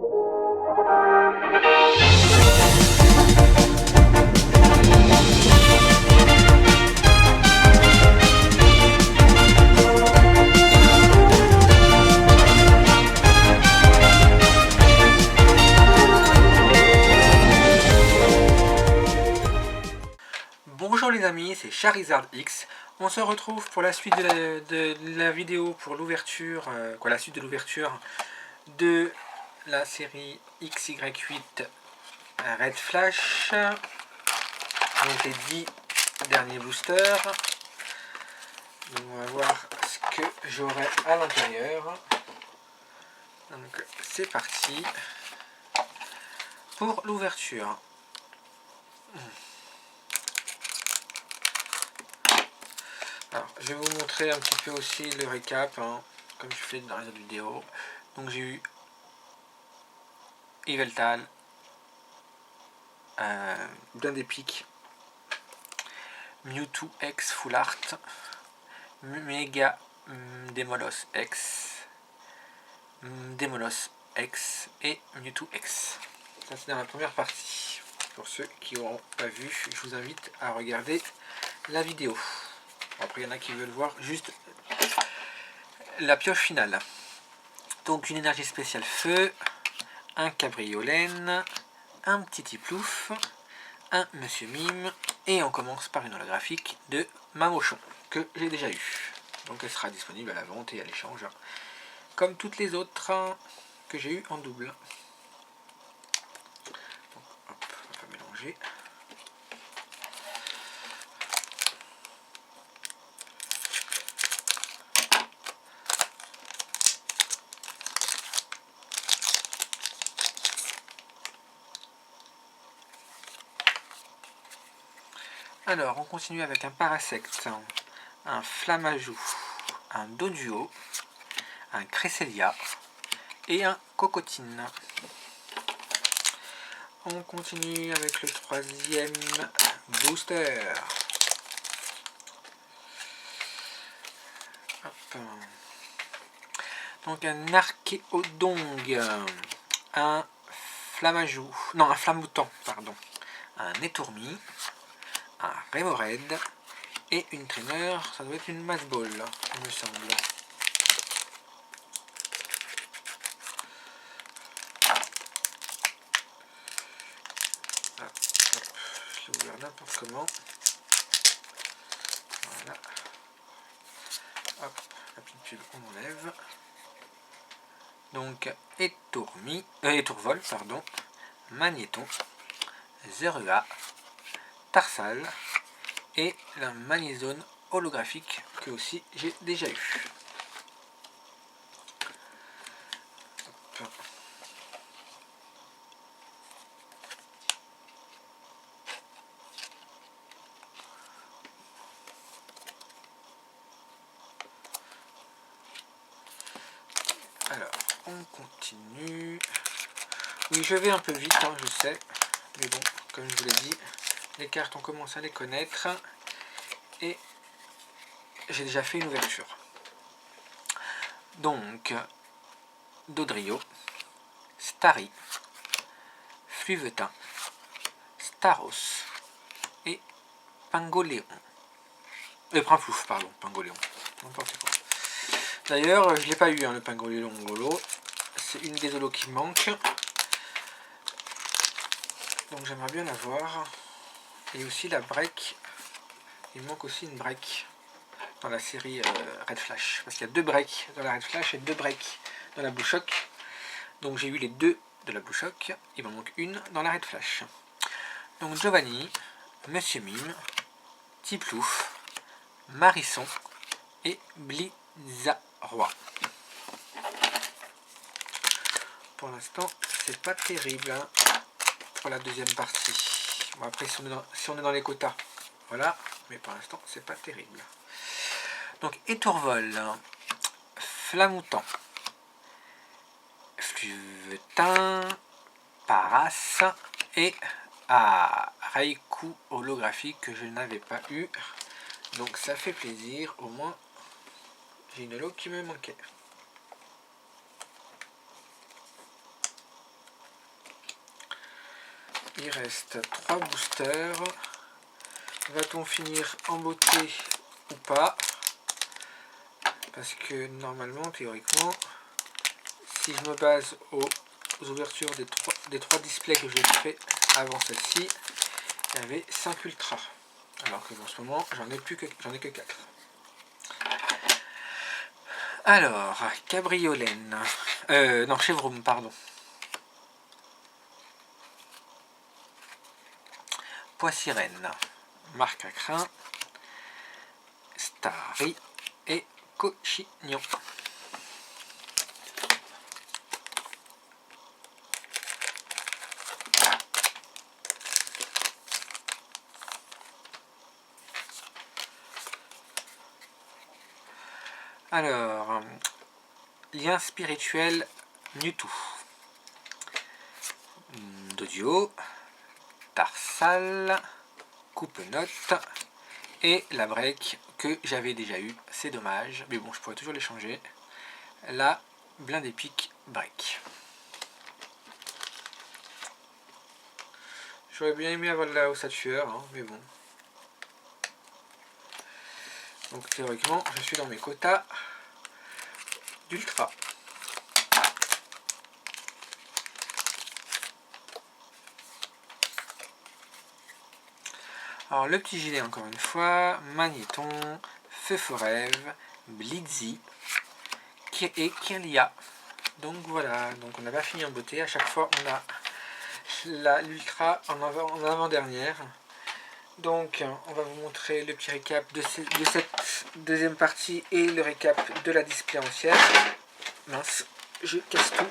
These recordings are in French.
Bonjour les amis, c'est Charizard X. On se retrouve pour la suite de la vidéo pour l'ouverture, la suite de l'ouverture de la série XY8 Red Flash. Donc les 10 derniers boosters. Donc on va voir ce que j'aurai à l'intérieur. Donc c'est parti pour l'ouverture. Alors, je vais vous montrer un petit peu aussi le récap, comme je fais dans les autres vidéos. Donc j'ai eu Yveltal, bien des pics, Mewtwo X Full Art, Mega Demolos X, Demolos X et Mewtwo X. Ça c'est dans la première partie. Pour ceux qui n'auront pas vu, je vous invite à regarder la vidéo. Après il y en a qui veulent voir juste la pioche finale. Donc une énergie spéciale feu, un cabriolène, un petit Tiplouf, un Monsieur Mime, et on commence par une holographique de Mamochon, que j'ai déjà eu. Donc elle sera disponible à la vente et à l'échange, comme toutes les autres que j'ai eu en double. Donc, hop, on va mélanger. Alors, on continue avec un Parasect, un Flammajou, un Doduo, un Cresselia et un Cocotine. On continue avec le troisième booster. Hop. Donc un Archéodong, un Flammajou, non un Flammoutant, pardon, un Étourmi, un Remoraid et une traîneur, ça doit être une Massball, il me semble. Ah, hop, je l'ai ouvert n'importe comment. Voilà. Hop, la petite pub, on enlève. Donc Étourvol, pardon, Magnéton, Zerua, Tarsal et la Magnézone holographique que aussi j'ai déjà eu. Hop. Alors, on continue. Oui, je vais un peu vite, je sais, mais bon, comme je vous l'ai dit, les cartes on commence à les connaître et j'ai déjà fait une ouverture. Donc Dodrio, Starry, Fluvetin, Staros et Pingoléon. Prinflouf, pardon, Pingoléon. N'importe quoi. D'ailleurs, je ne l'ai pas eu, le Pingoléon holo. C'est une des holos qui manque. Donc j'aimerais bien l'avoir. Et aussi la break. Il manque aussi une break dans la série Red Flash. Parce qu'il y a 2 breaks dans la Red Flash et 2 breaks dans la Blue Shock. Donc j'ai eu les 2 de la Blue Shock. Il m'en manque une dans la Red Flash. Donc Giovanni, Monsieur Mime, Tiplouf, Marisson et Blizzaroi. Pour l'instant, c'est pas terrible pour la deuxième partie. Bon, après, si on est dans les quotas, voilà. Mais pour l'instant, c'est pas terrible. Donc, Étourvol, Flammoutant, Fluvetin, Paras et Raikou holographique que je n'avais pas eu. Donc, ça fait plaisir. Au moins, j'ai une holo qui me manquait. il reste 3 boosters. Va-t-on finir en beauté ou pas? Parce que normalement, théoriquement, si je me base aux ouvertures des 3 displays que j'ai fait avant celle-ci, il y avait 5 ultras. Alors que en ce moment, j'en ai que 4. Alors, cabriolène. Non, chevroum, pardon. Poissirène. Marc à crin. Starry et Cochignon. Alors, lien spirituel Mewtwo. Dodio, Tarsal, Coupe-Note et la break que j'avais déjà eu. C'est dommage, mais bon, je pourrais toujours les changer. La blinde épique break. J'aurais bien aimé avoir la ossature, hein, mais bon. Donc théoriquement, je suis dans mes quotas d'ultra. Alors le petit gilet encore une fois, Magnéton, Feu Forève, Blitzy et Kirlia. Donc voilà, donc on n'a pas fini en beauté, à chaque fois on a l'ultra en avant-dernière. Donc on va vous montrer le petit récap de cette deuxième partie et le récap de la display entière. Mince, je casse tout.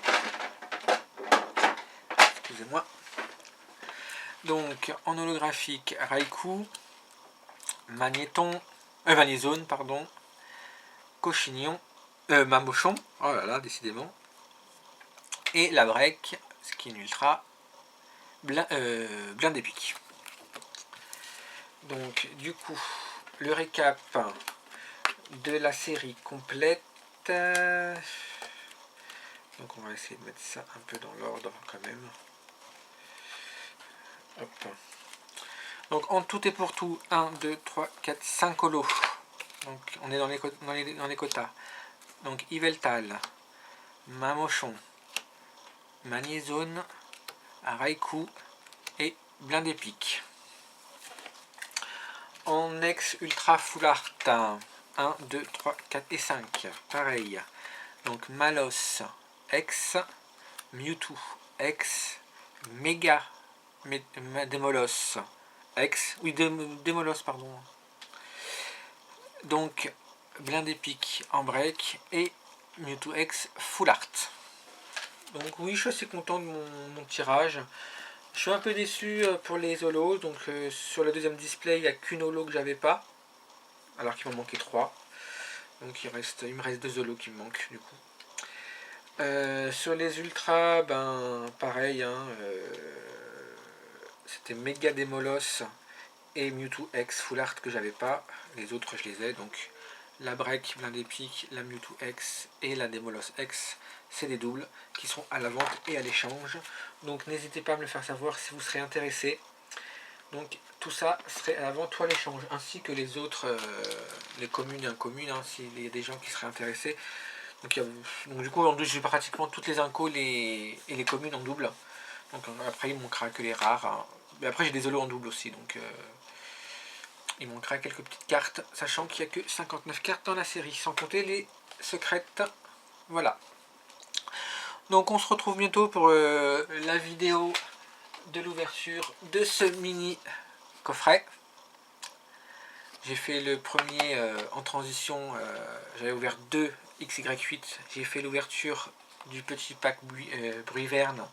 Excusez-moi. Donc en holographique, Raikou, Magnéton, Magnézone, pardon, Cochignon, Mamochon, oh là là, décidément, et la break, ce qui est une ultra, blinde épique. Donc du coup, le récap de la série complète. Donc on va essayer de mettre ça un peu dans l'ordre quand même. Hop. Donc en tout et pour tout, 1, 2, 3, 4, 5 holos. Donc on est dans les quotas. Donc Yveltal, Mamochon, Magnézone, Raikou et blinde épique. En ex ultra full art, 1, 2, 3, 4 et 5. Pareil. Donc Malos, X, Mewtwo, X, Mega Démolos, X, oui, Démolos, pardon. Donc, blinde épique en break et Mewtwo X full art. Donc, oui, je suis assez content de mon tirage. Je suis un peu déçu pour les holos. Donc, sur le deuxième display, il n'y a qu'une holo que j'avais pas, alors qu'il m'en manquait 3. Donc, il me reste 2 holos qui me manquent du coup. Sur les ultras, ben pareil, hein, c'était Mega Démolos et Mewtwo X Full Art que j'avais pas. Les autres je les ai, donc la break blinde épique, la Mewtwo X et la Démolos X, c'est des doubles qui sont à la vente et à l'échange. Donc n'hésitez pas à me le faire savoir si vous serez intéressé. Donc tout ça serait à la vente ou à l'échange, ainsi que les autres, les communes et incommunes, hein, s'il y a des gens qui seraient intéressés. Donc du coup en double j'ai pratiquement toutes les incos et les communes en double. Donc après il manquera que les rares. Hein. Mais après j'ai des holos en double aussi, donc il manquera quelques petites cartes, sachant qu'il n'y a que 59 cartes dans la série, sans compter les secrètes. Voilà. Donc on se retrouve bientôt pour la vidéo de l'ouverture de ce mini coffret. J'ai fait le premier en transition, j'avais ouvert 2 XY8, j'ai fait l'ouverture du petit pack Bruiverne.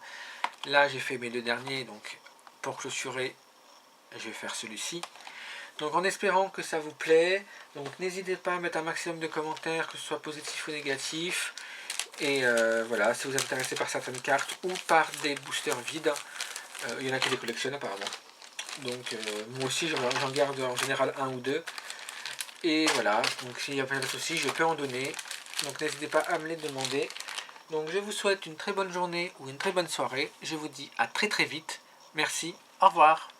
Là j'ai fait mes 2 derniers, donc pour clôturer je vais faire celui-ci. Donc en espérant que ça vous plaît, donc n'hésitez pas à mettre un maximum de commentaires, que ce soit positif ou négatif. Et voilà, si vous êtes intéressé par certaines cartes ou par des boosters vides, il y en a qui les collectionnent apparemment. Donc moi aussi j'en garde en général 1 ou 2. Et voilà, donc s'il n'y a pas de soucis, je peux en donner. Donc n'hésitez pas à me les demander. Donc je vous souhaite une très bonne journée ou une très bonne soirée. Je vous dis à très très vite. Merci. Au revoir.